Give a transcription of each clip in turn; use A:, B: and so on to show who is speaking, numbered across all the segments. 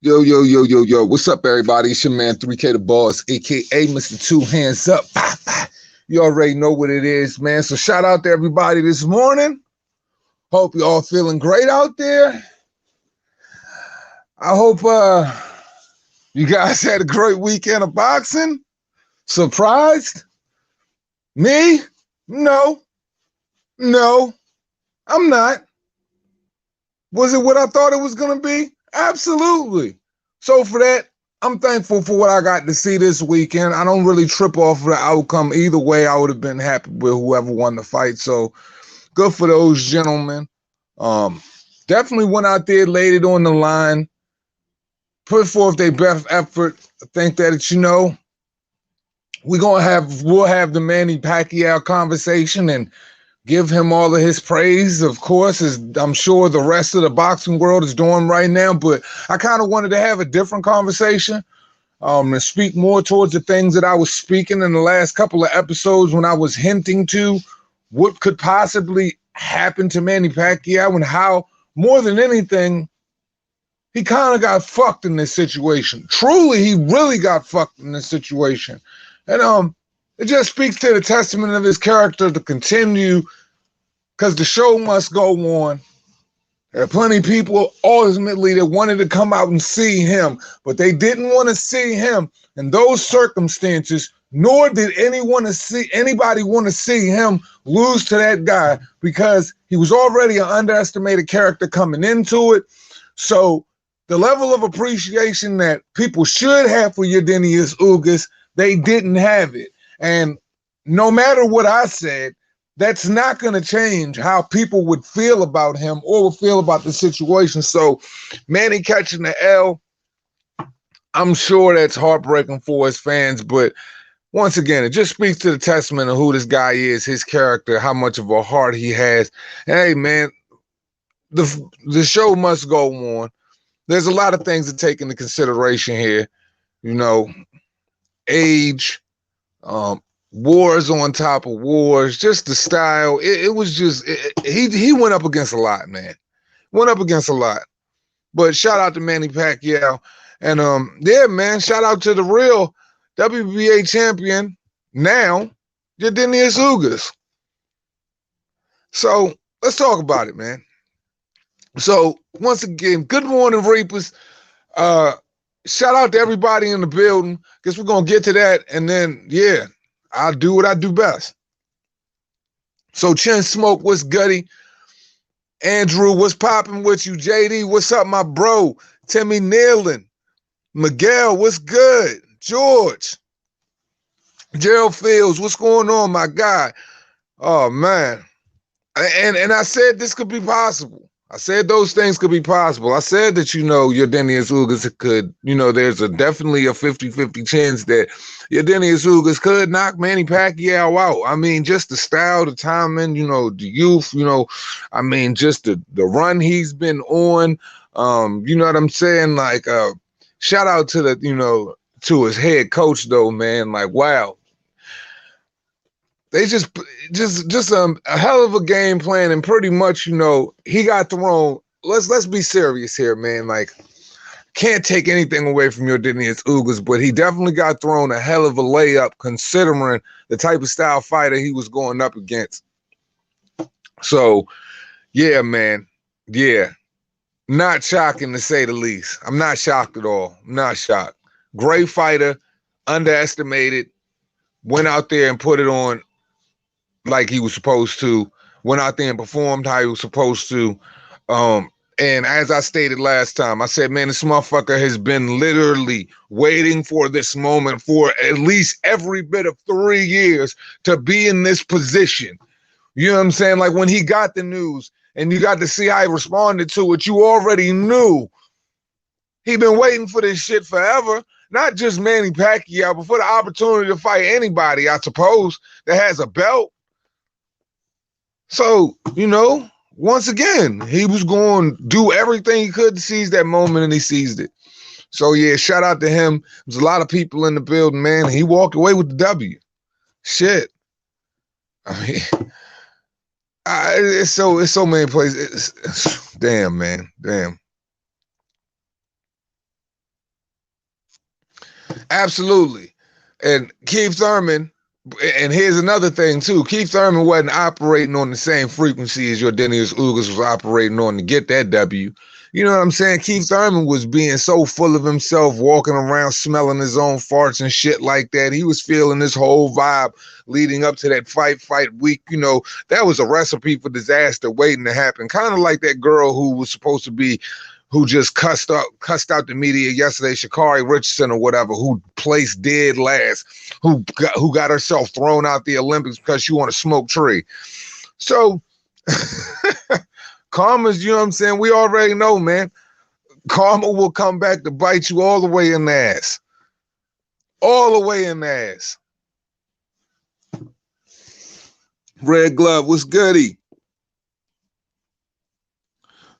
A: Yo, yo, yo, yo, yo. What's up, everybody? It's your man 3K the Boss, aka Mr. Two Hands Up. You already know what it is, man. So shout out to everybody this morning. Hope you all feeling great out there. I hope you guys had a great weekend of boxing. Surprised? Me? No, I'm not. Was it what I thought it was going to be? Absolutely. So for that, I'm thankful for what I got to see this weekend. I don't really trip off of the outcome. Either way, I would have been happy with whoever won the fight. So good for those gentlemen. Definitely went out there, laid it on the line, put forth their best effort. I think that, we'll have the Manny Pacquiao conversation and give him all of his praise, of course, as I'm sure the rest of the boxing world is doing right now. But I kind of wanted to have a different conversation and speak more towards the things that I was speaking in the last couple of episodes when I was hinting to what could possibly happen to Manny Pacquiao and how, more than anything, he kind of got fucked in this situation. Truly, he really got fucked in this situation. And it just speaks to the testament of his character to continue, because the show must go on. There are plenty of people ultimately that wanted to come out and see him, but they didn't want to see him in those circumstances, nor did anybody want to see him lose to that guy, because he was already an underestimated character coming into it. So the level of appreciation that people should have for Yourdenis Ugas, they didn't have it. And no matter what I said, that's not going to change how people would feel about him or would feel about the situation. So Manny catching the L, I'm sure that's heartbreaking for his fans. But once again, it just speaks to the testament of who this guy is, his character, how much of a heart he has. And hey, man, the show must go on. There's a lot of things to take into consideration here. Age, wars on top of wars, just the style. It was just, he went up against a lot, man. Went up against a lot. But shout out to Manny Pacquiao. And yeah, man, shout out to the real WBA champion now, Yourdenis Ugas. So let's talk about it, man. So once again, good morning, Reapers. Shout out to everybody in the building. Guess we're gonna get to that, and then yeah, I'll do what I do best. So Chin Smoke, what's gutty? Andrew, what's popping with you? JD, what's up, my bro? Timmy Nealon. Miguel, what's good? George. Gerald Fields, what's going on, my guy? Oh man. And I said this could be possible. I said those things could be possible. I said that, Yourdenis Ugas could, there's definitely a 50-50 chance that Yourdenis Ugas could knock Manny Pacquiao out. I mean, just the style, the timing, the youth, I mean, just the run he's been on. You know what I'm saying? Like, shout out to to his head coach though, man. Like, wow. They just a hell of a game plan, and pretty much, he got thrown. Let's be serious here, man. Like, can't take anything away from Yourdenis Ugas, but he definitely got thrown a hell of a layup considering the type of style fighter he was going up against. So, yeah, man. Yeah. Not shocking to say the least. I'm not shocked at all. I'm not shocked. Great fighter, underestimated, went out there and put it on like he was supposed to, went out there and performed how he was supposed to. And as I stated last time, I said, man, this motherfucker has been literally waiting for this moment for at least every bit of 3 years to be in this position. You know what I'm saying? Like, when he got the news and you got to see how he responded to it, you already knew he'd been waiting for this shit forever. Not just Manny Pacquiao, but for the opportunity to fight anybody, I suppose, that has a belt. So, once again, he was going to do everything he could to seize that moment, and he seized it. So, yeah, shout out to him. There's a lot of people in the building, man. He walked away with the W. Shit. I mean, it's so many places. Damn, man. Damn. Absolutely. And Keith Thurman, and here's another thing too. Keith Thurman wasn't operating on the same frequency as Yourdenis Ugas was operating on to get that W. You know what I'm saying? Keith Thurman was being so full of himself, walking around smelling his own farts and shit like that. He was feeling this whole vibe leading up to that fight week. You know, that was a recipe for disaster waiting to happen. Kind of like that girl who was supposed to be, who just cussed out the media yesterday, Sha'Carri Richardson or whatever, who placed dead last, who got herself thrown out the Olympics because she wanted to smoke tree. So karma's, you know what I'm saying? We already know, man. Karma will come back to bite you all the way in the ass. All the way in the ass. Red Glove, what's goody?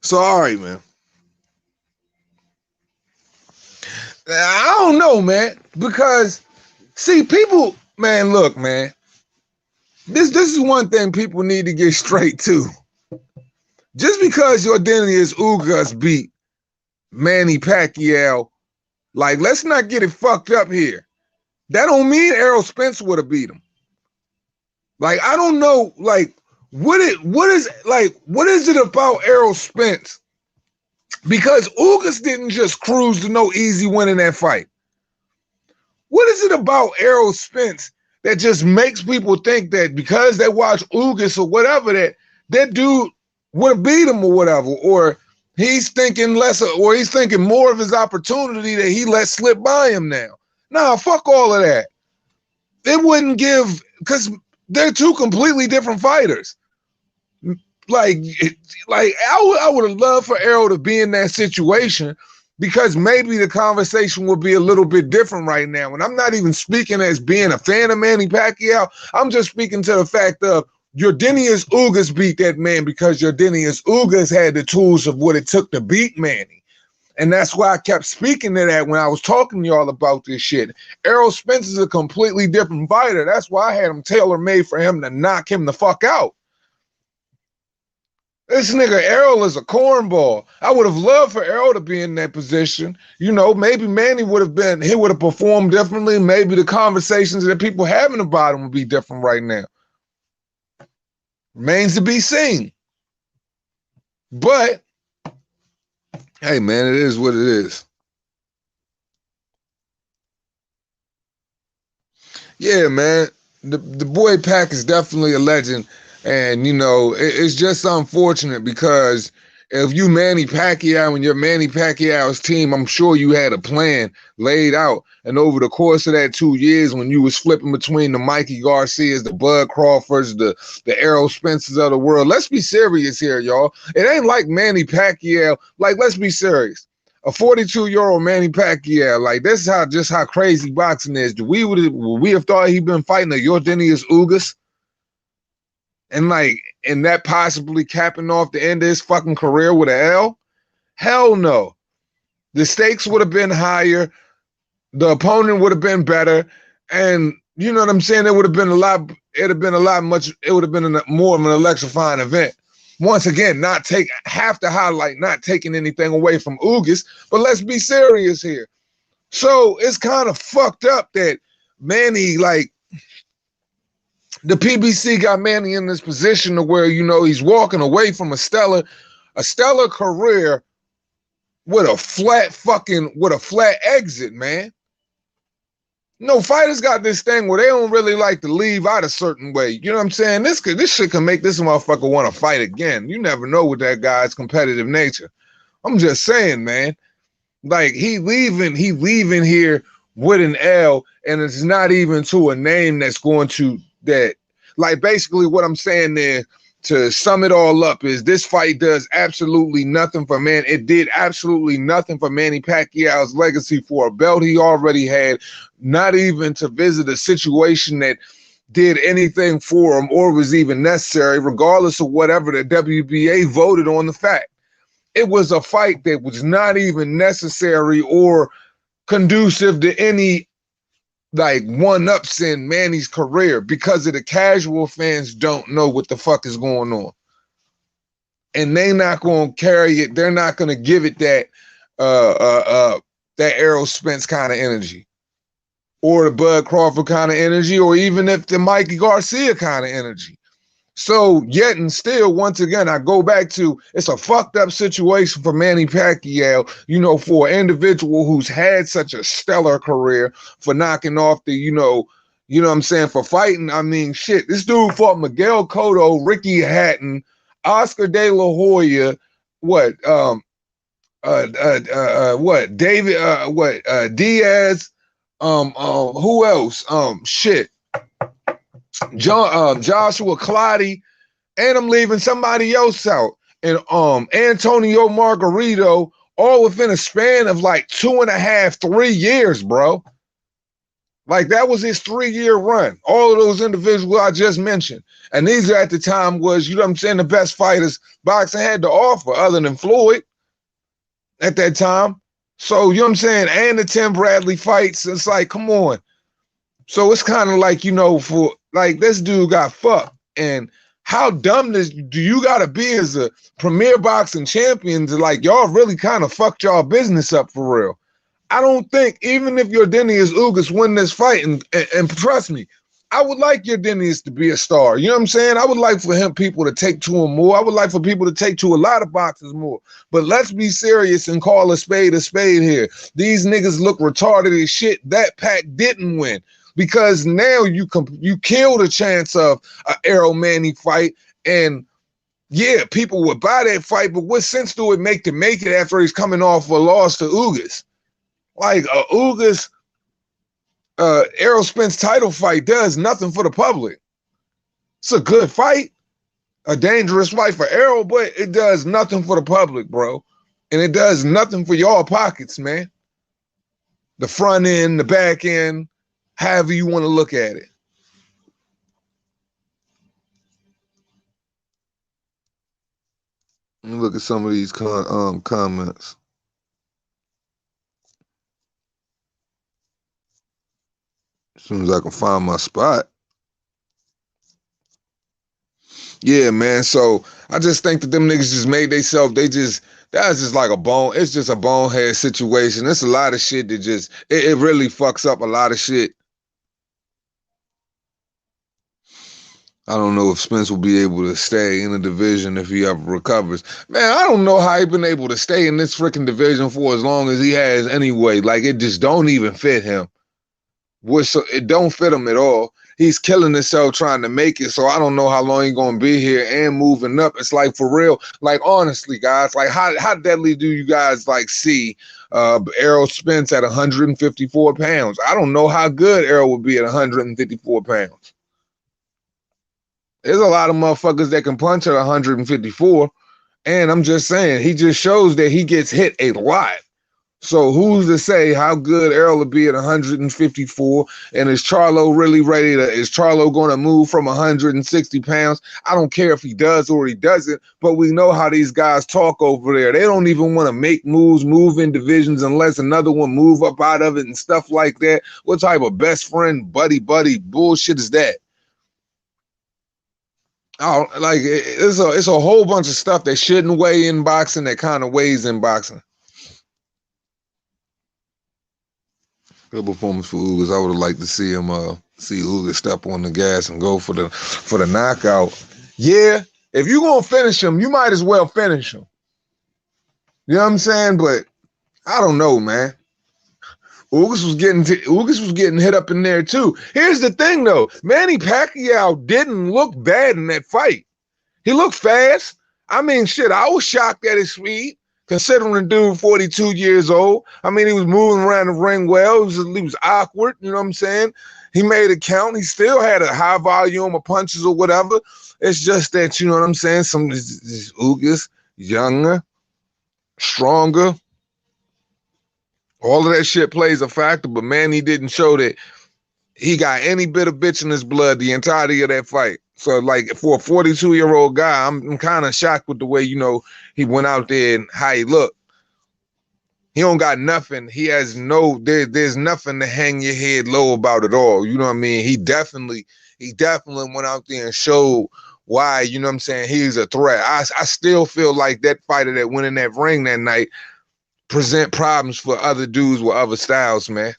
A: So, all right, man. I don't know, man, because see, people, man, look, man, this is one thing people need to get straight to. Just because Yourdenis Ugas beat Manny Pacquiao, like, let's not get it fucked up here. That don't mean Errol Spence would have beat him. Like, I don't know, like, what is it about Errol Spence? Because Ugas didn't just cruise to no easy win in that fight. What is it about Errol Spence that just makes people think that because they watch Ugas or whatever, that dude would have beat him or whatever, or he's thinking lesser, or he's thinking more of his opportunity that he let slip by him now? Nah, fuck all of that. It wouldn't give, because they're two completely different fighters. Like I would have loved for Errol to be in that situation, because maybe the conversation would be a little bit different right now. And I'm not even speaking as being a fan of Manny Pacquiao. I'm just speaking to the fact of Yourdenis Ugas beat that man because Yourdenis Ugas had the tools of what it took to beat Manny. And that's why I kept speaking to that when I was talking to y'all about this shit. Errol Spence is a completely different fighter. That's why I had him tailor-made for him to knock him the fuck out. This nigga Errol is a cornball. I would have loved for Errol to be in that position. You know, maybe Manny would have performed differently. Maybe the conversations that people having about him would be different right now. Remains to be seen. But, hey, man, it is what it is. Yeah, man, the boy Pac is definitely a legend. And, you know, it's just unfortunate because if you Manny Pacquiao and you're Manny Pacquiao's team, I'm sure you had a plan laid out. And over the course of that 2 years, when you was flipping between the Mikey Garcias, the Bud Crawfords, the Errol Spencers of the world, let's be serious here, y'all. It ain't like Manny Pacquiao. Like, let's be serious. A 42-year-old Manny Pacquiao, like, this is just how crazy boxing is. Would we have thought he'd been fighting a Yourdenis Ugas? And that possibly capping off the end of his fucking career with an L? Hell no. The stakes would have been higher. The opponent would have been better. And you know what I'm saying? It would have been more of an electrifying event. Once again, not taking anything away from Ugas, but let's be serious here. So it's kind of fucked up that Manny, like, the PBC got Manny in this position to where, you know, he's walking away from a stellar career with a flat exit, man. No, fighters got this thing where they don't really like to leave out a certain way. You know what I'm saying? This shit can make this motherfucker want to fight again. You never know with that guy's competitive nature. I'm just saying, man. Like, he leaving here with an L, and it's not even to a name that's going to that. Like, basically what I'm saying there, to sum it all up, is this fight does absolutely nothing for man. It did absolutely nothing for Manny Pacquiao's legacy for a belt he already had, not even to visit a situation that did anything for him or was even necessary, regardless of whatever the WBA voted on the fact. It was a fight that was not even necessary or conducive to any, like, one-ups in Manny's career, because of the casual fans don't know what the fuck is going on. And they not going to carry it. They're not going to give it that Errol Spence kind of energy. or the Bud Crawford kind of energy, or even if the Mikey Garcia kind of energy. So yet and still, once again, I go back to it's a fucked up situation for Manny Pacquiao, you know, for an individual who's had such a stellar career, for knocking off the, you know what I'm saying, for fighting. I mean, shit, this dude fought Miguel Cotto, Ricky Hatton, Oscar De La Hoya, what, David, Diaz, who else? Shit, Joshua Clottey, and I'm leaving somebody else out. And Antonio Margarito, all within a span of like 2.5, 3 years, bro. Like that was his 3-year run. All of those individuals I just mentioned. And these at the time was, you know what I'm saying, the best fighters boxing had to offer other than Floyd at that time. So, you know what I'm saying? And the Tim Bradley fights. It's like, come on. So it's kind of like, you know, for like this dude got fucked. And how dumb do you gotta be as a premier boxing champion to like y'all really kind of fucked y'all business up for real? I don't think even if Yourdenis Ugas win this fight, and trust me, I would like Yourdenis to be a star. You know what I'm saying? I would like for people to take to him more. I would like for people to take to a lot of boxers more. But let's be serious and call a spade here. These niggas look retarded as shit. That pack didn't win. Because now you kill the chance of an Errol Manny fight, and yeah, people would buy that fight, but what sense do it make to make it after he's coming off a loss to Ugas? Like Ugas, Errol Spence title fight does nothing for the public. It's a good fight, a dangerous fight for Errol, but it does nothing for the public, bro. And it does nothing for y'all pockets, man. The front end, the back end, however you want to look at it. Let me look at some of these comments. As soon as I can find my spot. Yeah, man. So I just think that them niggas just made themselves, that's just like it's just a bonehead situation. There's a lot of shit that just, it really fucks up a lot of shit. I don't know if Spence will be able to stay in the division if he ever recovers. Man, I don't know how he been able to stay in this freaking division for as long as he has anyway. Like, it just don't even fit him. It don't fit him at all. He's killing himself trying to make it, so I don't know how long he's going to be here and moving up. It's like, for real, like, honestly, guys, like, how deadly do you guys, like, see Errol Spence at 154 pounds? I don't know how good Errol would be at 154 pounds. There's a lot of motherfuckers that can punch at 154, and I'm just saying, he just shows that he gets hit a lot. So who's to say how good Errol will be at 154? And is Charlo really ready is Charlo going to move from 160 pounds? I don't care if he does or he doesn't, but we know how these guys talk over there. They don't even want to make moves, move in divisions unless another one move up out of it and stuff like that. What type of best friend, buddy bullshit is that? Oh, like it's a whole bunch of stuff that shouldn't weigh in boxing that kind of weighs in boxing. Good performance for Ugas. I would have liked to see him see Ugas step on the gas and go for the knockout. Yeah, if you're gonna finish him, you might as well finish him. You know what I'm saying? But I don't know, man. Ugas was getting hit up in there too. Here's the thing though, Manny Pacquiao didn't look bad in that fight. He looked fast. I mean, shit, I was shocked at his speed, considering the dude 42 years old. I mean, he was moving around the ring well. He was awkward, you know what I'm saying? He made it count. He still had a high volume of punches or whatever. It's just that, you know what I'm saying, some of these Ugas, younger, stronger, all of that shit plays a factor, but Manny didn't show that he got any bit of bitch in his blood the entirety of that fight. So, like, for a 42-year-old guy, I'm kind of shocked with the way, you know, he went out there and how he looked. He don't got nothing. He has there's nothing to hang your head low about at all. You know what I mean? He definitely went out there and showed why, you know what I'm saying, he's a threat. I still feel like that fighter that went in that ring that night present problems for other dudes with other styles, man.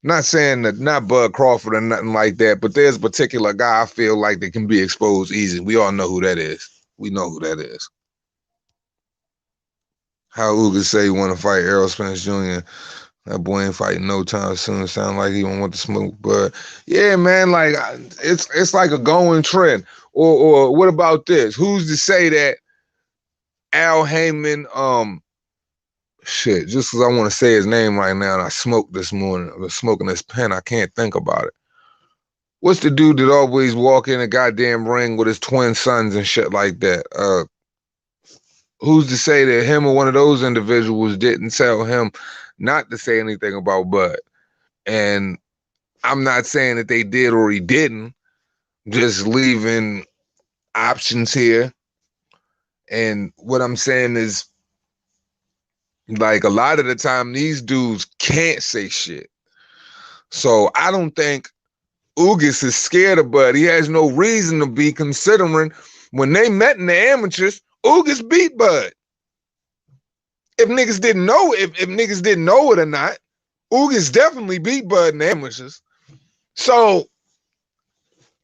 A: Not saying that, not Bud Crawford or nothing like that, but there's a particular guy I feel like that can be exposed easy. We all know who that is. We know who that is. How Ugas say he want to fight Errol Spence Jr. That boy ain't fighting no time soon. Sound like he don't want to smoke, but yeah, man, like it's like a going trend. Or what about this? Who's to say that Al Heyman, shit, just because I want to say his name right now, and I smoked this morning. I was smoking this pen. I can't think about it. What's the dude that always walk in a goddamn ring with his twin sons and shit like that? Who's to say that him or one of those individuals didn't tell him not to say anything about Bud? And I'm not saying that they did or he didn't, just leaving options here. And what I'm saying is, like, a lot of the time, these dudes can't say shit. So I don't think Ugas is scared of Bud. He has no reason to be, considering when they met in the amateurs, Ugas beat Bud. If niggas didn't know, if niggas didn't know it or not, Ugas definitely beat Bud in the amateurs. So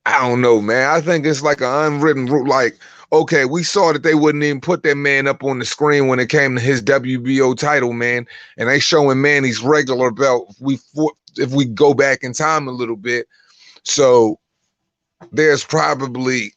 A: I don't know, man. I think it's like an unwritten rule. Like, okay, we saw that they wouldn't even put that man up on the screen when it came to his WBO title, man. And they showing Manny's regular belt. If we go back in time a little bit, so there's probably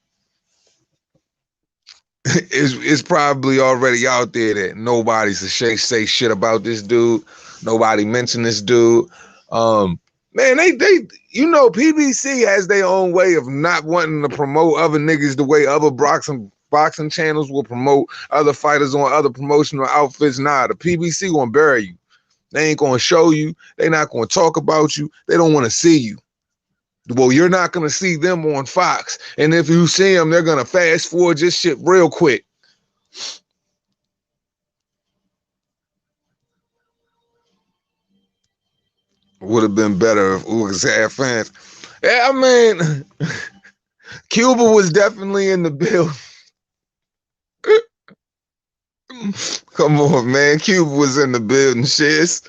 A: it's probably already out there that nobody's to say shit about this dude. Nobody mentioned this dude. Man, they you know, PBC has their own way of not wanting to promote other niggas the way other boxing channels will promote other fighters on other promotional outfits. Nah, the PBC gonna bury you. They ain't gonna show you. They not gonna talk about you. They don't want to see you. Well, you're not gonna see them on Fox. And if you see them, they're gonna fast forward this shit real quick. Would have been better if Ugas had fans. Yeah, I mean, Cuba was definitely in the building. Come on, man. Cuba was in the building, shiz.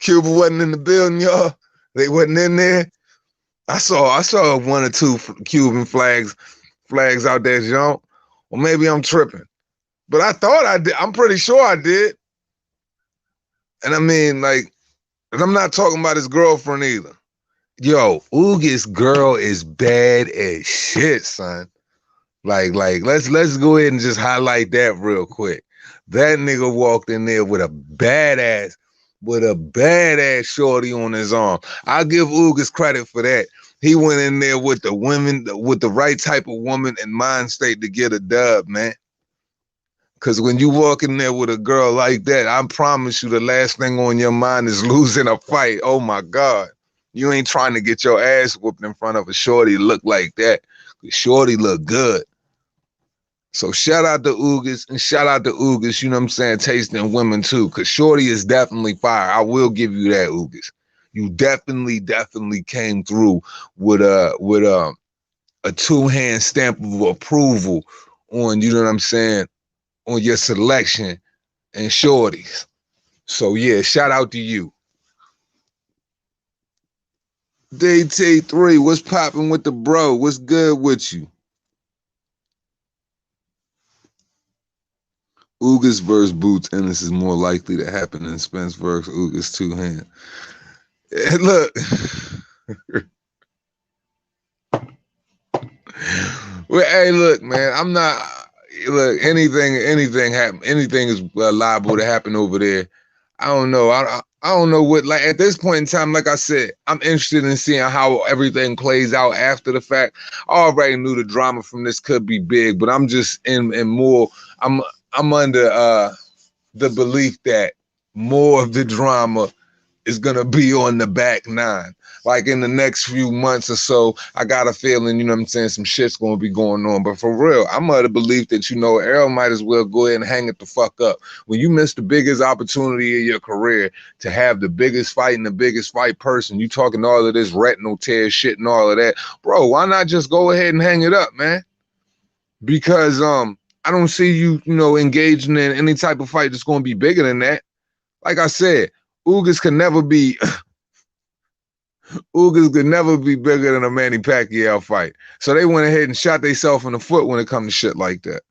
A: Cuba wasn't in the building, y'all. They wasn't in there. I saw one or two Cuban flags out there, Jean. Well, maybe I'm tripping. But I thought I did. I'm pretty sure I did. And I mean, like, and I'm not talking about his girlfriend either. Yo, Ugas' girl is bad as shit, son. Like, let's go ahead and just highlight that real quick. That nigga walked in there with a badass shorty on his arm. I'll give Ugas credit for that. He went in there with the women, with the right type of woman and mind state to get a dub, man. Because when you walk in there with a girl like that, I promise you the last thing on your mind is losing a fight. Oh, my God. You ain't trying to get your ass whooped in front of a shorty look like that. Shorty look good. So shout out to Ugas and shout out to Ugas, you know what I'm saying, tasting women too, because shorty is definitely fire. I will give you that, Ugas. You definitely came through with a two-hand stamp of approval on, you know what I'm saying, on your selection and shorties. So yeah, shout out to you. DT3, what's popping with the bro? What's good with you? Ugas versus Boots Ennis is more likely to happen than Spence versus Ugas two-hand. Look. Well, hey, look, man, I'm not. Look, anything happen. Anything is liable to happen over there. I don't know. I don't know what. Like at this point in time, like I said, I'm interested in seeing how everything plays out after the fact. I already knew the drama from this could be big, but I'm just in more. I'm under the belief that more of the drama is gonna be on the back nine. Like in the next few months or so, I got a feeling, you know what I'm saying, some shit's gonna be going on. But for real, I'm of the belief that, you know, Errol might as well go ahead and hang it the fuck up. When you miss the biggest opportunity in your career to have the biggest fight and the biggest fight person, you talking all of this retinal tear shit and all of that, bro, why not just go ahead and hang it up, man? Because I don't see you, you know, engaging in any type of fight that's gonna be bigger than that. Like I said, Ugas can never be Ugas could never be bigger than a Manny Pacquiao fight. So they went ahead and shot themselves in the foot when it comes to shit like that.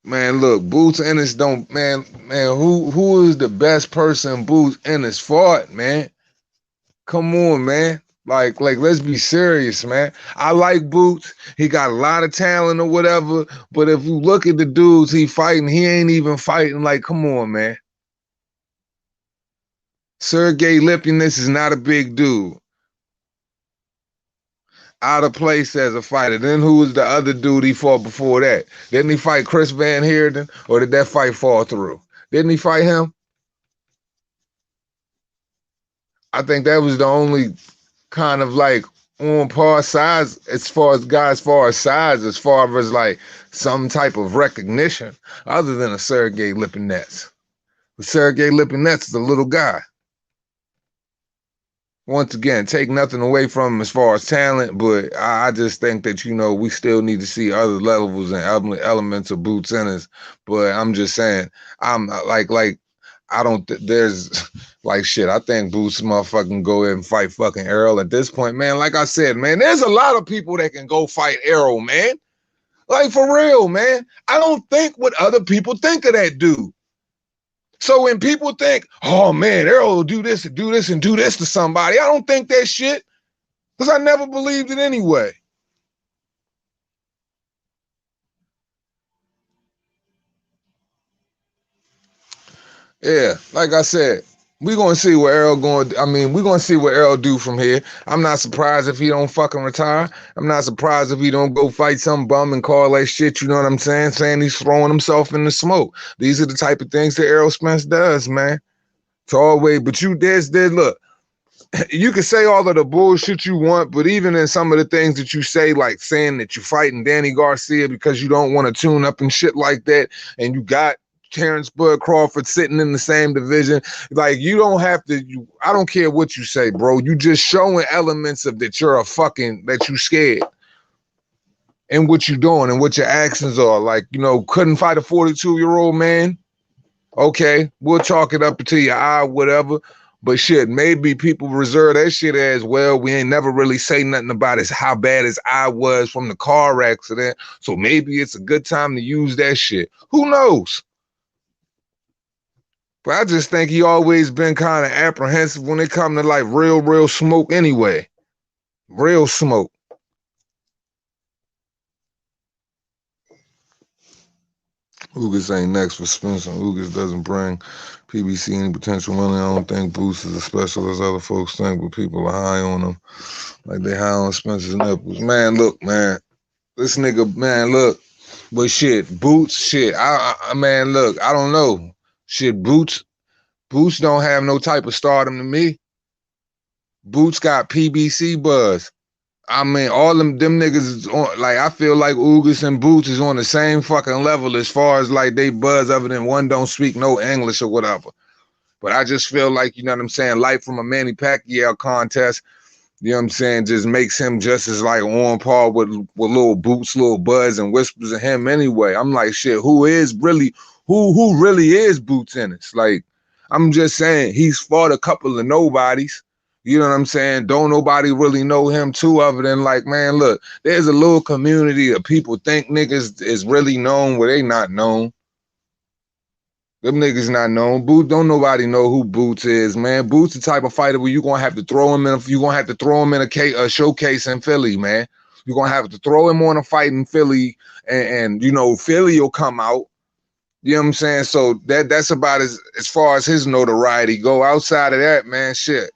A: Man, look, Boots Ennis don't, man, who is the best person Boots Ennis fought, man? Come on, man. Like, let's be serious, man. I like Boots. He got a lot of talent or whatever. But if you look at the dudes he fighting, he ain't even fighting. Like, come on, man. Sergey Lipinets is not a big dude. Out of place as a fighter. Then who was the other dude he fought before that? Didn't he fight Chris Van Heerden? Or did that fight fall through? Didn't he fight him? I think that was the only kind of like on par size as far as size, as far as like some type of recognition, other than a Sergey Lipinets. Sergey Lipinets is a little guy. Once again, take nothing away from him as far as talent, but I just think that, you know, we still need to see other levels and elements of Boots Ennis. But I'm just saying, I'm like I don't, there's like shit. I think Boots motherfucking go ahead and fight fucking Errol at this point, man. Like I said, man, there's a lot of people that can go fight Errol, man. Like for real, man. I don't think what other people think of that dude. So when people think, oh man, Errol will do this and do this and do this to somebody, I don't think that shit because I never believed it anyway. Yeah, like I said, we're gonna see what Errol going. I mean, we're gonna see what Errol do from here. I'm not surprised if he don't fucking retire. I'm not surprised if he don't go fight some bum and call that shit. You know what I'm saying? Saying he's throwing himself in the smoke. These are the type of things that Errol Spence does, man. It's always, but you there's look. You can say all of the bullshit you want, but even in some of the things that you say, like saying that you're fighting Danny Garcia because you don't want to tune up and shit like that, and you got Terrence Bud Crawford sitting in the same division, like you don't have to. I don't care what you say, bro. You just showing elements of that you're that you scared, and what you doing and what your actions are. Like, you know, couldn't fight a 42-year-old man. Okay, we'll chalk it up until your eye, whatever. But shit, maybe people reserve that shit as well. We ain't never really say nothing about how bad his eye was from the car accident. So maybe it's a good time to use that shit. Who knows? But I just think he always been kind of apprehensive when it come to like real smoke anyway. Real smoke. Ugas ain't next for Spencer. Ugas doesn't bring PBC any potential money. I don't think Boots is as special as other folks think, but people are high on him. Like they high on Spencer's nipples. Man, look, man. This nigga, man, look. But shit, Boots, shit. Man, look, I don't know. Shit, Boots don't have no type of stardom to me. Boots got PBC buzz. I mean, all them niggas is on, like, I feel like Ugas and Boots is on the same fucking level as far as like they buzz, other than one don't speak no English or whatever. But I just feel like, you know what I'm saying, light from a Manny Pacquiao contest, you know what I'm saying, just makes him just as like on par with little Boots, little buzz and whispers of him anyway. I'm like, shit, who really is Boots Ennis? Like, I'm just saying, he's fought a couple of nobodies. You know what I'm saying? Don't nobody really know him too, other than like, man, look, there's a little community of people think niggas is really known where they not known. Them niggas not known. Boots, don't nobody know who Boots is, man. Boots the type of fighter where you gonna have to throw him in. You gonna have to throw him in a showcase in Philly, man. You're gonna have to throw him on a fight in Philly, and you know Philly will come out. You know what I'm saying? So that's about as far as his notoriety go. Outside of that, man, shit.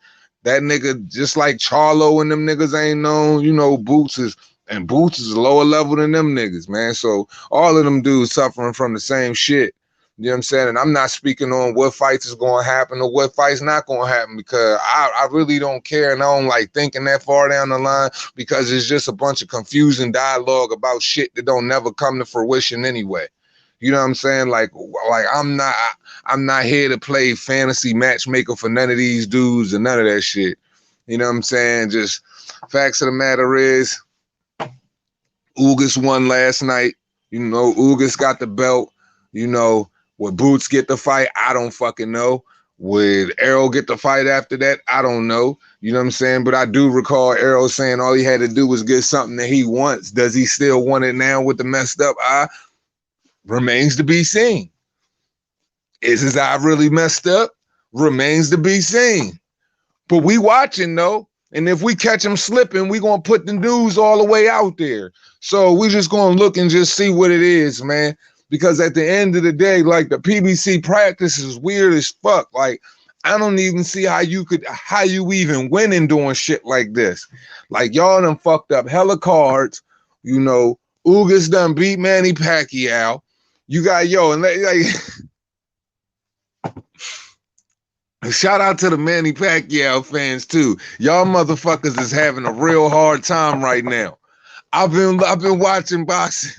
A: That nigga, just like Charlo and them niggas ain't known, you know, Boots is a lower level than them niggas, man. So all of them dudes suffering from the same shit. You know what I'm saying? And I'm not speaking on what fights is going to happen or what fights not going to happen, because I really don't care, and I don't like thinking that far down the line, because it's just a bunch of confusing dialogue about shit that don't never come to fruition anyway. You know what I'm saying? Like I'm not here to play fantasy matchmaker for none of these dudes and none of that shit. You know what I'm saying? Just facts of the matter is, Ugas won last night. You know, Ugas got the belt. You know, will Boots get the fight? I don't fucking know. Would Errol get the fight after that? I don't know. You know what I'm saying? But I do recall Errol saying all he had to do was get something that he wants. Does he still want it now with the messed up eye? Remains to be seen. Is his eye really messed up? Remains to be seen. But we watching though. And if we catch him slipping, we gonna put the news all the way out there. So we just gonna look and just see what it is, man. Because at the end of the day, like the PBC practice is weird as fuck. Like I don't even see how you even win in doing shit like this. Like y'all done fucked up hella cards. You know, Ugas done beat Manny Pacquiao. You got and like shout out to the Manny Pacquiao fans too. Y'all motherfuckers is having a real hard time right now. I've been watching boxing.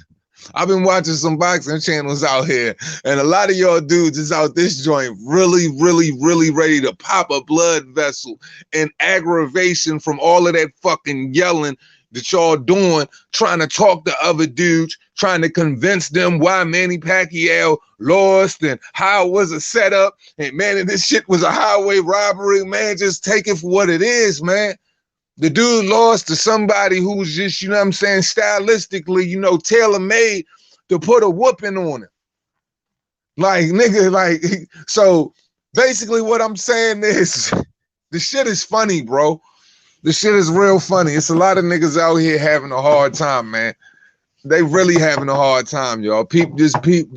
A: I've been watching some boxing channels out here, and a lot of y'all dudes is out this joint really, really, really ready to pop a blood vessel and aggravation from all of that fucking yelling that y'all doing, trying to talk to other dudes, trying to convince them why Manny Pacquiao lost and how it was a setup, and man, this shit was a highway robbery. Man, just take it for what it is, man. The dude lost to somebody who's just, you know what I'm saying, stylistically, you know, tailor-made to put a whooping on him. Like, nigga, like, so basically what I'm saying is the shit is funny, bro. The shit is real funny. It's a lot of niggas out here having a hard time, man. They really having a hard time, y'all. Just peep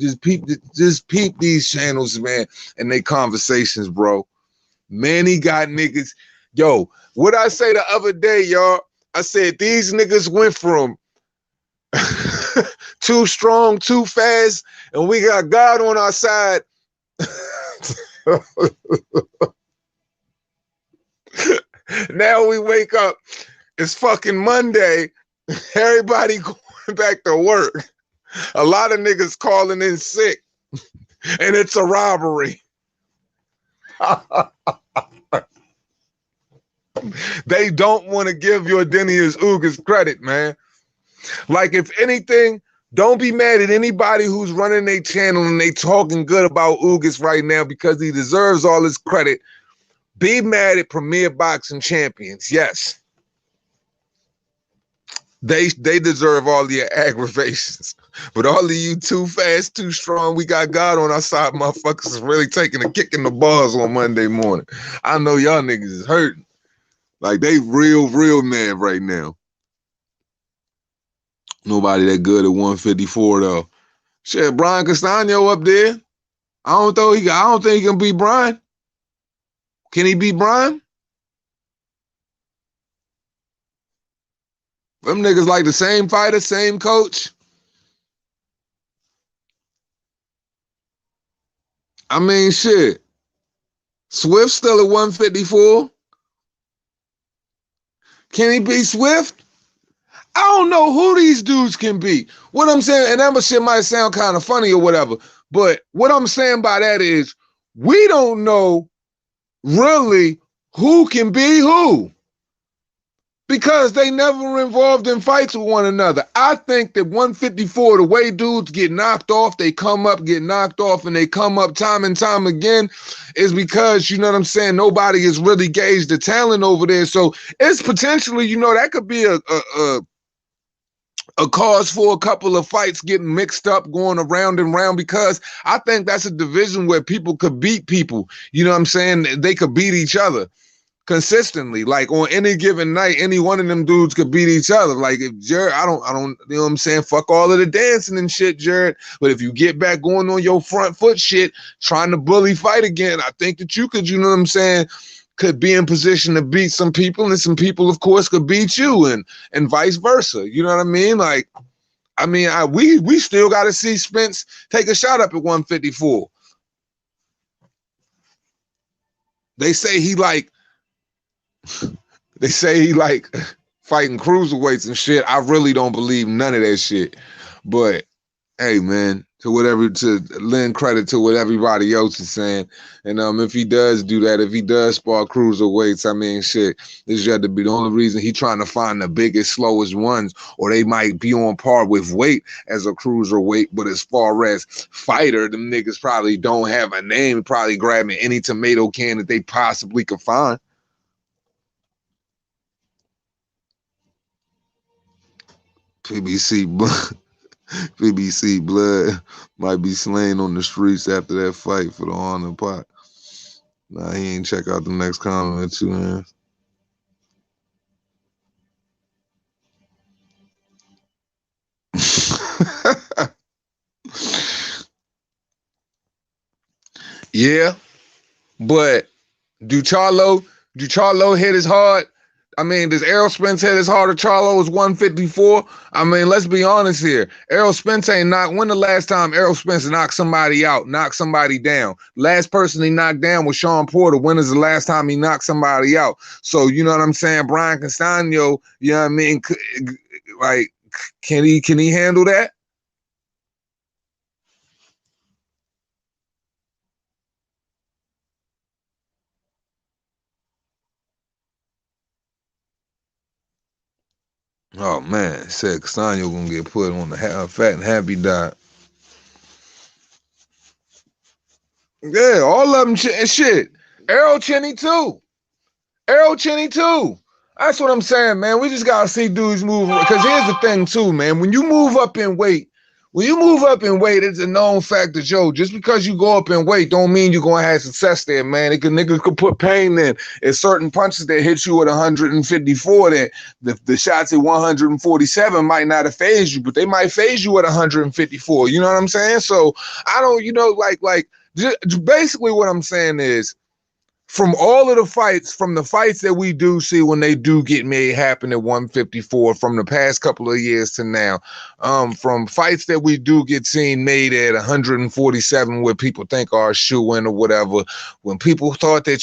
A: these channels, man, and they conversations, bro. Manny got niggas. Yo, what I say the other day, y'all? I said these niggas went from too strong, too fast, and we got God on our side. Now we wake up, it's fucking Monday, everybody going back to work. A lot of niggas calling in sick, and it's a robbery. They don't want to give Yourdenis Ugas credit, man. Like, if anything, don't be mad at anybody who's running their channel and they talking good about Ugas right now because he deserves all his credit. Be mad at Premier Boxing Champions. Yes. They deserve all the aggravations. But all of you too fast, too strong, we got God on our side, motherfuckers is really taking a kick in the balls on Monday morning. I know y'all niggas is hurting. Like, they real mad right now. Nobody that good at 154 though. Shit, Brian Castano up there. I don't think he can beat Brian. Can he beat Brian? Them niggas like the same fighter, same coach. I mean, shit. Swift still at 154. Can he beat Swift? I don't know who these dudes can beat. What I'm saying, and that shit might sound kind of funny or whatever, but what I'm saying by that is we don't know really who can be who because they never involved in fights with one another. I think that 154, the way dudes get knocked off, they come up, get knocked off, and they come up time and time again is because, you know what I'm saying, nobody has really gauged the talent over there. So it's potentially, you know, that could be a cause for a couple of fights getting mixed up, going around and round, because I think that's a division where people could beat people. You know what I'm saying? They could beat each other consistently. Like on any given night, any one of them dudes could beat each other. Like if Jared, I don't, you know what I'm saying? Fuck all of the dancing and shit, Jared. But if you get back going on your front foot shit, trying to bully fight again, I think that you could, you know what I'm saying, could be in position to beat some people, and some people, of course, could beat you, and vice versa. You know what I mean? Like, I mean, we still got to see Spence take a shot up at 154. They say he like fighting cruiserweights and shit. I really don't believe none of that shit. But Hey man, to lend credit to what everybody else is saying, and if he does do that, if he does spar cruiserweights, I mean, shit, this had to be the only reason he trying to find the biggest, slowest ones, or they might be on par with weight as a cruiserweight. But as far as fighter, them niggas probably don't have a name, probably grabbing any tomato can that they possibly could find. PBC PBC blood might be slain on the streets after that fight for the honor pot. Nah, he ain't check out the next comment too, man. Yeah, but do Charlo hit as hard? I mean, does Errol Spence hit as hard as Charlo is 154? I mean, let's be honest here. Errol Spence ain't knocked. When the last time Errol Spence knocked somebody out, knocked somebody down? Last person he knocked down was Sean Porter. When is the last time he knocked somebody out? So, you know what I'm saying? Brian Castano, you know what I mean? Like, can he handle that? Oh man, said Castano gonna get put on the fat and happy diet. Yeah, all of them shit. Errol Cheney too. Errol Cheney too. That's what I'm saying, man. We just gotta see dudes move. Because here's the thing too, man. When you move up in weight, it's a known fact that just because you go up in weight, don't mean you're gonna have success there, man. Niggas could put pain in. It's certain punches that hit you at 154 that the shots at 147 might not have phased you, but they might phase you at 154. You know what I'm saying? So I don't, basically what I'm saying is from all of the fights, from the fights that we do see when they do get made happen at 154 from the past couple of years to now, from fights that we do get seen made at 147 where people think are a shoe-in or whatever, when people thought that,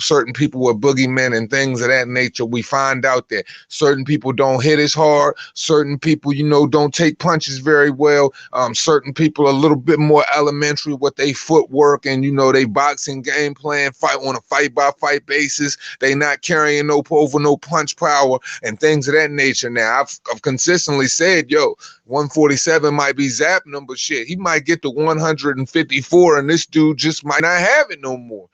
A: certain people were boogeymen and things of that nature, we find out that certain people don't hit as hard, certain people, don't take punches very well, certain people are a little bit more elementary with their footwork and, they boxing game plan, fight on a fight-by-fight basis. They not carrying no punch power and things of that nature. Now, I've consistently said, 147 might be zapping him, but shit, he might get to 154 and this dude just might not have it no more.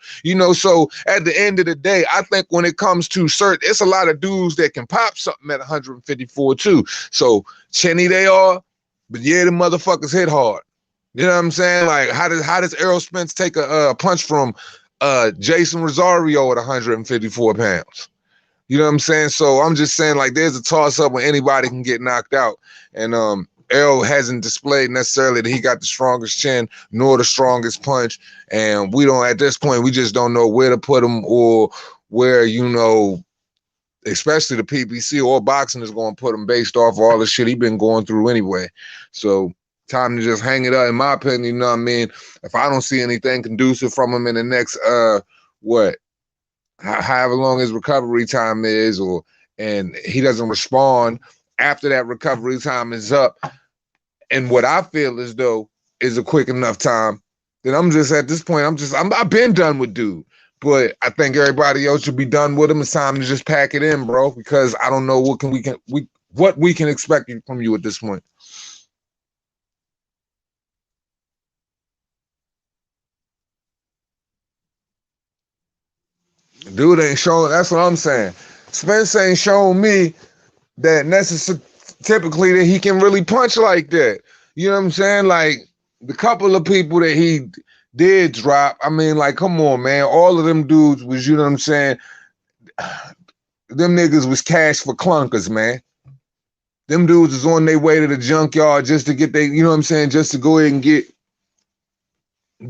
A: So at the end of the day, I think when it comes to certain, it's a lot of dudes that can pop something at 154 too. So Cheney they are, but yeah, the motherfuckers hit hard. You know what I'm saying? Like, how does Errol Spence take a punch from Jason Rosario at 154 pounds? You know what I'm saying? So I'm just saying, like, there's a toss-up when anybody can get knocked out. And Errol hasn't displayed necessarily that he got the strongest chin nor the strongest punch. And we don't, at this point, we just don't know where to put him or where, especially the PBC or boxing is going to put him based off all the shit he been going through anyway. So time to just hang it up, in my opinion. You know what I mean? If I don't see anything conducive from him in the next however long his recovery time is, and he doesn't respond after that recovery time is up, and what I feel as though is a quick enough time, then I'm just at this point, I've been done with dude. But I think everybody else should be done with him. It's time to just pack it in, bro, because I don't know what we can expect from you at this point. Dude ain't showing. That's what I'm saying. Spence ain't showing me that typically that he can really punch like that. You know what I'm saying? Like the couple of people that he did drop. I mean, like, come on, man. All of them dudes was, you know what I'm saying? Them niggas was cash for clunkers, man. Them dudes was on their way to the junkyard just to get you know what I'm saying, just to go ahead and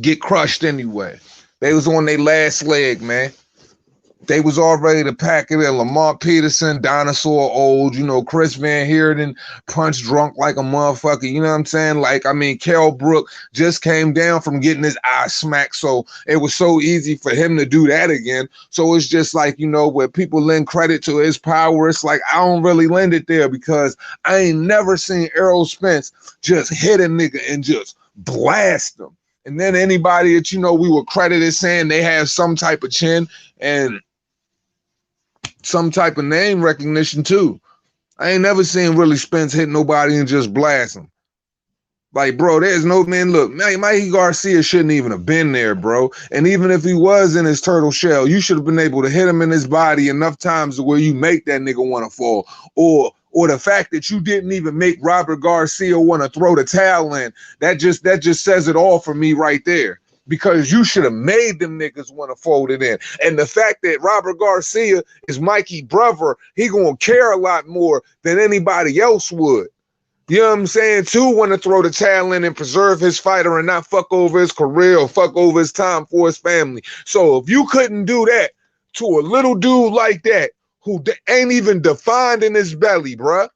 A: get crushed anyway. They was on their last leg, man. They was already the pack it in. Lamar Peterson, Dinosaur Old, you know, Chris Van Heerden, punch drunk like a motherfucker. You know what I'm saying? Like, I mean, Kell Brook just came down from getting his eye smacked. So it was so easy for him to do that again. So it's just like, you know, where people lend credit to his power, it's like, I don't really lend it there because I ain't never seen Errol Spence just hit a nigga and just blast them. And then anybody that, you know, we were credited saying they have some type of chin and some type of name recognition too. I ain't never seen really Spence hit nobody and just blast them. Like, bro, there's no, man, look, Mikey Garcia shouldn't even have been there, bro. And even if he was in his turtle shell, you should have been able to hit him in his body enough times to where you make that nigga want to fall. Or the fact that you didn't even make Robert Garcia want to throw the towel in, that just says it all for me right there. Because you should have made them niggas want to fold it in. And the fact that Robert Garcia is Mikey's brother, he gonna care a lot more than anybody else would. You know what I'm saying? Too want to throw the towel in and preserve his fighter and not fuck over his career or fuck over his time for his family. So if you couldn't do that to a little dude like that who ain't even defined in his belly, bruh,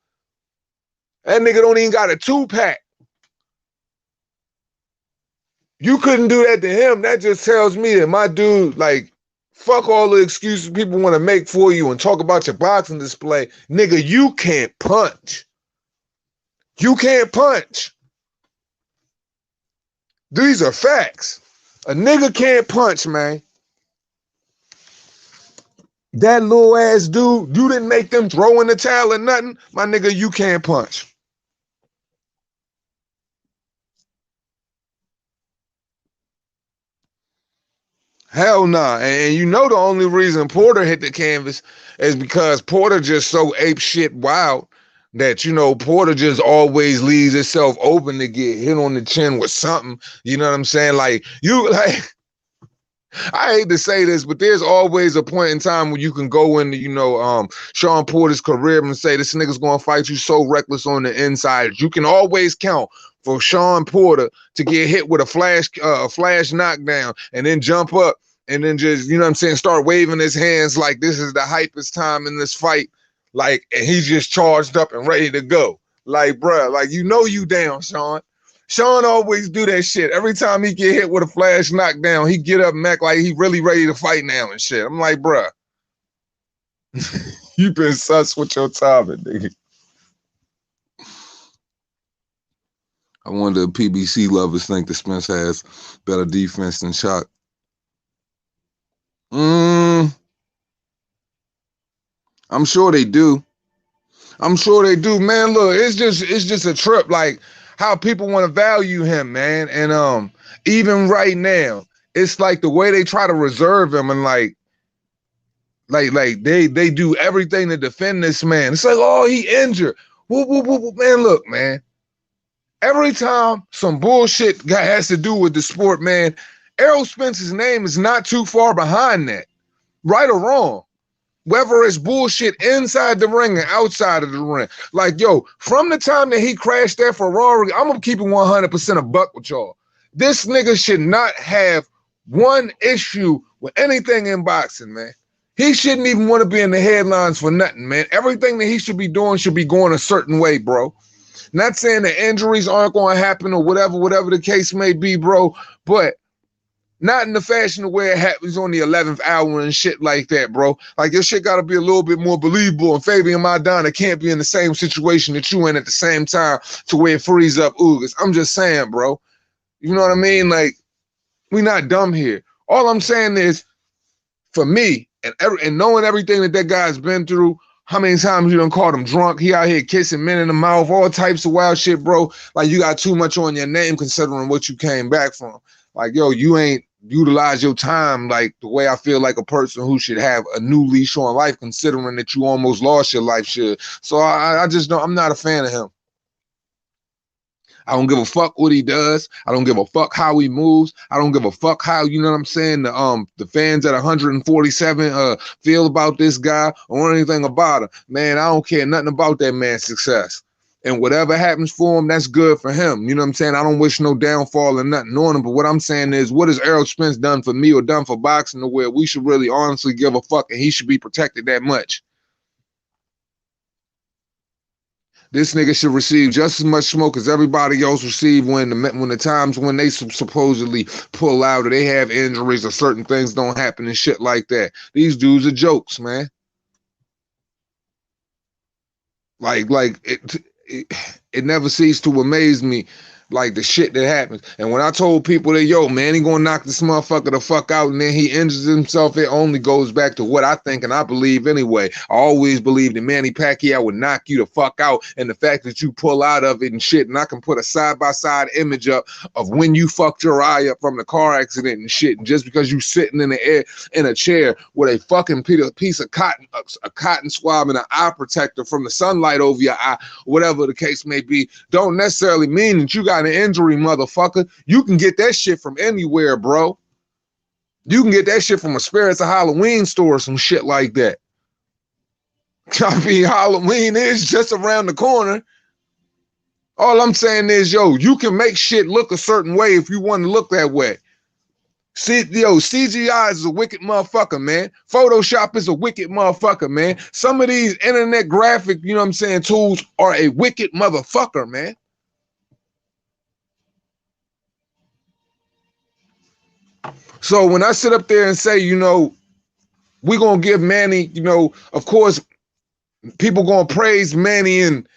A: that nigga don't even got a 2-pack. You couldn't do that to him. That just tells me that my dude, like, fuck all the excuses people want to make for you and talk about your boxing display. Nigga, you can't punch. You can't punch. These are facts. A nigga can't punch, man. That little ass dude, you didn't make them throw in the towel or nothing. My nigga, you can't punch. Hell nah. And you know the only reason Porter hit the canvas is because Porter just so ape shit wild that, you know, Porter just always leaves itself open to get hit on the chin with something. You know what I'm saying? Like, I hate to say this, but there's always a point in time when you can go into, you know, Sean Porter's career and say this nigga's gonna fight you so reckless on the inside. You can always count for Sean Porter to get hit with a flash knockdown and then jump up and then just, you know what I'm saying, start waving his hands like this is the hypest time in this fight. Like, and he's just charged up and ready to go. Like, bruh, like, you know you down, Sean. Sean always do that shit. Every time he get hit with a flash knockdown, he get up and act like he really ready to fight now and shit. I'm like, bruh, you been sus with your timing, nigga. I wonder if PBC lovers think that Spence has better defense than Shock. I'm sure they do. I'm sure they do, man. Look, it's just a trip, like how people want to value him, man. And even right now, it's like the way they try to reserve him and like they do everything to defend this man. It's like, oh, he injured. Whoop, whoop, whoop, whoop. Man, look, man. Every time some bullshit has to do with the sport, man, Errol Spence's name is not too far behind that, right or wrong. Whether it's bullshit inside the ring and outside of the ring. Like, yo, from the time that he crashed that Ferrari, I'm going to keep it 100% a buck with y'all. This nigga should not have one issue with anything in boxing, man. He shouldn't even want to be in the headlines for nothing, man. Everything that he should be doing should be going a certain way, bro. Not saying that injuries aren't going to happen or whatever the case may be, bro, but not in the fashion where it happens on the 11th hour and shit like that, bro. Like, your shit got to be a little bit more believable, and Fabian Maidana can't be in the same situation that you in at the same time to where it frees up Ugas. I'm just saying, bro. You know what I mean? Like, we not dumb here. All I'm saying is, for me, and knowing everything that guy's been through, how many times you done called him drunk? He out here kissing men in the mouth, all types of wild shit, bro. Like, you got too much on your name considering what you came back from. Like, yo, you ain't utilize your time like the way I feel like a person who should have a new leash on life, considering that you almost lost your life should. So I just don't, I'm not a fan of him. I don't give a fuck what he does. I don't give a fuck how he moves. I don't give a fuck how, you know what I'm saying, the fans at 147 feel about this guy or anything about him. Man, I don't care nothing about that man's success. And whatever happens for him, that's good for him. You know what I'm saying? I don't wish no downfall or nothing on him. But what I'm saying is, what has Errol Spence done for me or done for boxing to where we should really honestly give a fuck and he should be protected that much? This nigga should receive just as much smoke as everybody else received when the times when they supposedly pull out or they have injuries or certain things don't happen and shit like that. These dudes are jokes, man. Like it never ceased to amaze me, like the shit that happens. And when I told people that, yo, man, he gonna knock this motherfucker the fuck out and then he injures himself, it only goes back to what I think and I believe anyway. I always believed that Manny Pacquiao would knock you the fuck out, and the fact that you pull out of it and shit, and I can put a side-by-side image up of when you fucked your eye up from the car accident and shit, and just because you sitting in the air in a chair with a fucking piece of cotton, a cotton swab and an eye protector from the sunlight over your eye, whatever the case may be, don't necessarily mean that you got an injury, motherfucker. You can get that shit from anywhere, bro. You can get that shit from a Spirits of Halloween store or some shit like that. I mean, Halloween is just around the corner. All I'm saying is, yo, you can make shit look a certain way if you want to look that way. See, yo, CGI is a wicked motherfucker, man. Photoshop is a wicked motherfucker, man. Some of these internet graphic, you know what I'm saying, tools are a wicked motherfucker, man. So when I sit up there and say, you know, we're going to give Manny, you know, of course, people going to praise Manny and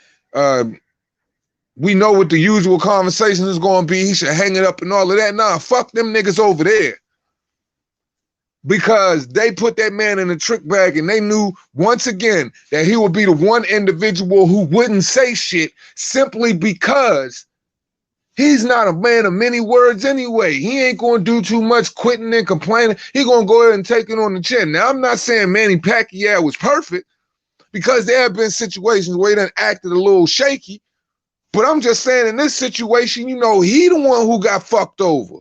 A: we know what the usual conversation is going to be. He should hang it up and all of that. Nah, fuck them niggas over there. Because they put that man in a trick bag and they knew once again that he would be the one individual who wouldn't say shit simply because he's not a man of many words anyway. He ain't going to do too much quitting and complaining. He going to go ahead and take it on the chin. Now, I'm not saying Manny Pacquiao was perfect because there have been situations where he done acted a little shaky. But I'm just saying in this situation, you know, he the one who got fucked over.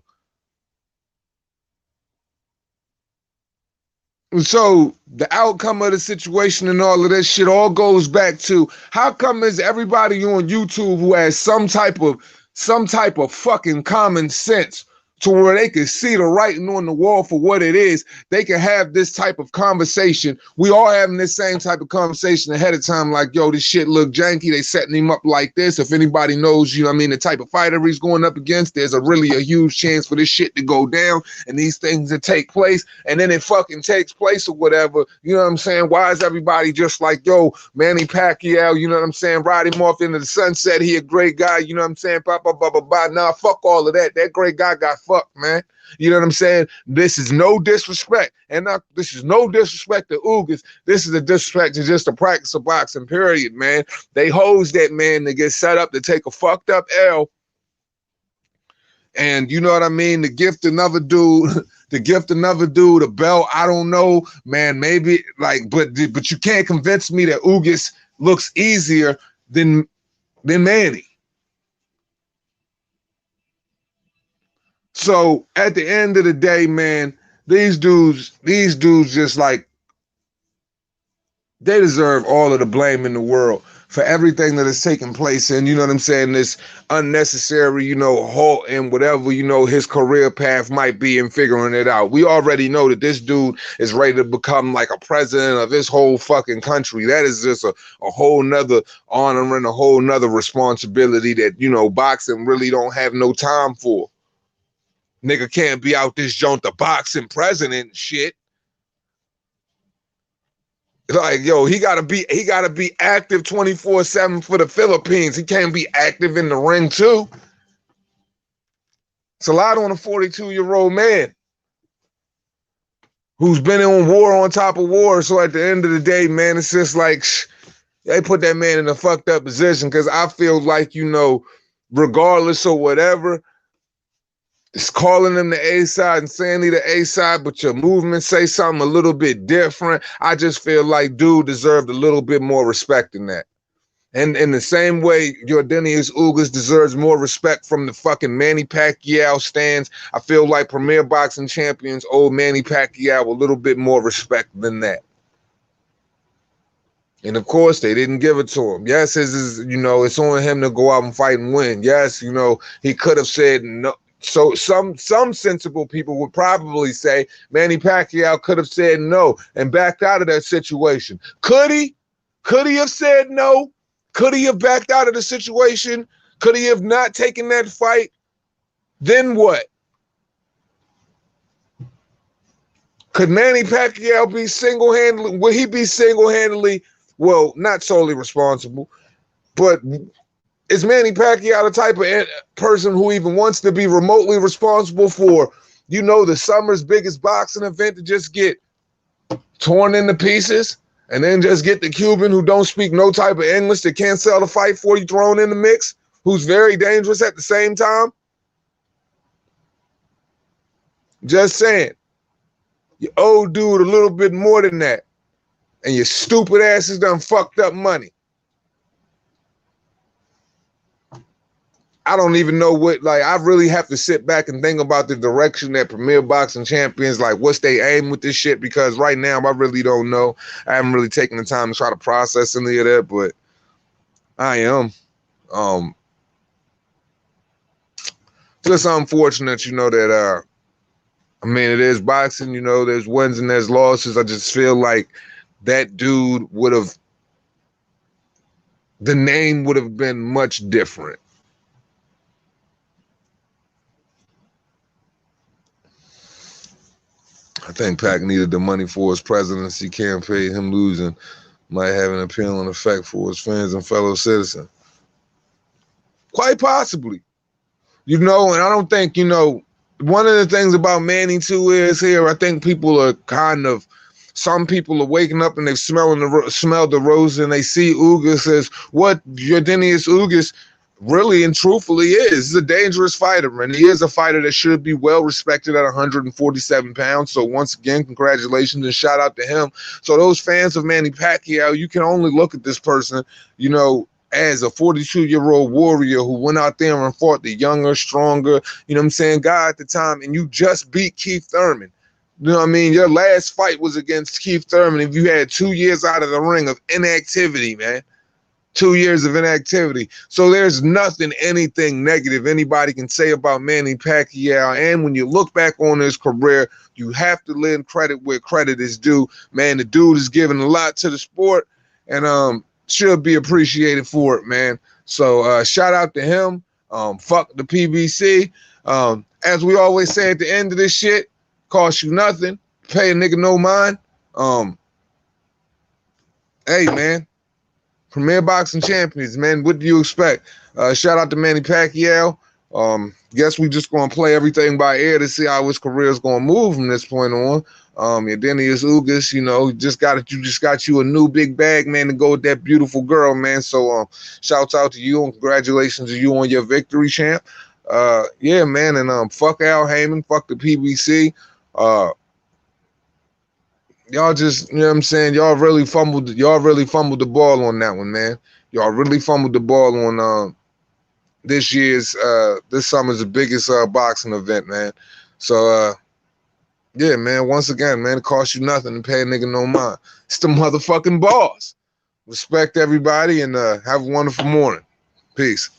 A: So the outcome of the situation and all of that shit all goes back to how come is everybody on YouTube who has some type of fucking common sense to where they can see the writing on the wall for what it is, they can have this type of conversation. We all having this same type of conversation ahead of time, like, yo, this shit look janky. They setting him up like this. If anybody knows, you know what I mean, the type of fighter he's going up against, there's really a huge chance for this shit to go down and these things to take place. And then it fucking takes place or whatever. You know what I'm saying? Why is everybody just like, yo, Manny Pacquiao, you know what I'm saying? Ride him off into the sunset. He a great guy. You know what I'm saying? Blah, blah, blah, blah, blah. Nah, fuck all of that. That great guy got fuck, man. You know what I'm saying? This is no disrespect. And this is no disrespect to Ugas. This is a disrespect to just the practice of boxing, period, man. They hose that man to get set up to take a fucked up L. And you know what I mean? To gift another dude a belt. I don't know, man. Maybe like, but you can't convince me that Ugas looks easier than Manny. So at the end of the day, man, these dudes just like, they deserve all of the blame in the world for everything that has taken place. And you know what I'm saying? This unnecessary, you know, halt in whatever, you know, his career path might be in figuring it out. We already know that this dude is ready to become like a president of this whole fucking country. That is just a whole nother honor and a whole nother responsibility that, you know, boxing really don't have no time for. Nigga can't be out this joint the boxing president shit. Like, yo, he gotta be active 24/7 for the Philippines. He can't be active in the ring too. It's a lot on a 42-year-old man who's been in war on top of war. So at the end of the day, man, it's just like they put that man in a fucked up position because I feel like, you know, regardless of whatever, it's calling them the A side and saying he the A side, but your movement say something a little bit different. I just feel like dude deserved a little bit more respect than that. And in the same way, Yourdenis Ugas deserves more respect from the fucking Manny Pacquiao stands. I feel like Premier Boxing Champions owe Manny Pacquiao a little bit more respect than that. And of course, they didn't give it to him. Yes, it's on him to go out and fight and win. Yes, he could have said no. So some sensible people would probably say Manny Pacquiao could have said no and backed out of that situation. Could he? Could he have said no? Could he have backed out of the situation? Could he have not taken that fight? Then what? Could Manny Pacquiao be single-handedly? Would he be single-handedly? Well, not solely responsible, but is Manny Pacquiao the type of person who even wants to be remotely responsible for, the summer's biggest boxing event to just get torn into pieces and then just get the Cuban who don't speak no type of English that can't sell the fight for you thrown in the mix, who's very dangerous at the same time? Just saying. You owe dude a little bit more than that. And your stupid asses done fucked up money. I don't even know I really have to sit back and think about the direction that Premier Boxing Champions, what's they aim with this shit, because right now I really don't know. I haven't really taken the time to try to process any of that, but I am. Just unfortunate, that it is boxing, there's wins and there's losses. I just feel like that dude the name would have been much different. I think Pac needed the money for his presidency campaign. Him losing might have an appealing effect for his fans and fellow citizens. Quite possibly. And I don't think, one of the things about Manny too is here, I think some people are waking up and they've smelled the rose and they see Ugas as what Yourdenis Ugas really and truthfully is. He's a dangerous fighter, and he is a fighter that should be well respected at 147 pounds. So once again, congratulations and shout out to him. So those fans of Manny Pacquiao, you can only look at this person, as a 42-year-old warrior who went out there and fought the younger, stronger, guy at the time, and you just beat Keith Thurman. Your last fight was against Keith Thurman if you had 2 years out of the ring of inactivity, man. 2 years of inactivity. So there's anything negative anybody can say about Manny Pacquiao. And when you look back on his career, you have to lend credit where credit is due. Man, the dude is giving a lot to the sport and should be appreciated for it, man. So shout out to him. Fuck the PBC. As we always say at the end of this shit, cost you nothing. Pay a nigga no mind. Hey, man. Premier Boxing Champions, man. What do you expect? Shout out to Manny Pacquiao. Guess we just gonna play everything by ear to see how his career is gonna move from this point on. Yourdenis Ugas, you just got you a new big bag, man, to go with that beautiful girl, man. So shouts out to you and congratulations to you on your victory, champ. Yeah, man, and fuck Al Heyman, fuck the PBC. Y'all just, y'all really fumbled the ball on that one, man. Y'all really fumbled the ball on this summer's biggest boxing event, man. So yeah, man, once again, man, it costs you nothing to pay a nigga no mind. It's the motherfucking boss. Respect everybody and have a wonderful morning. Peace.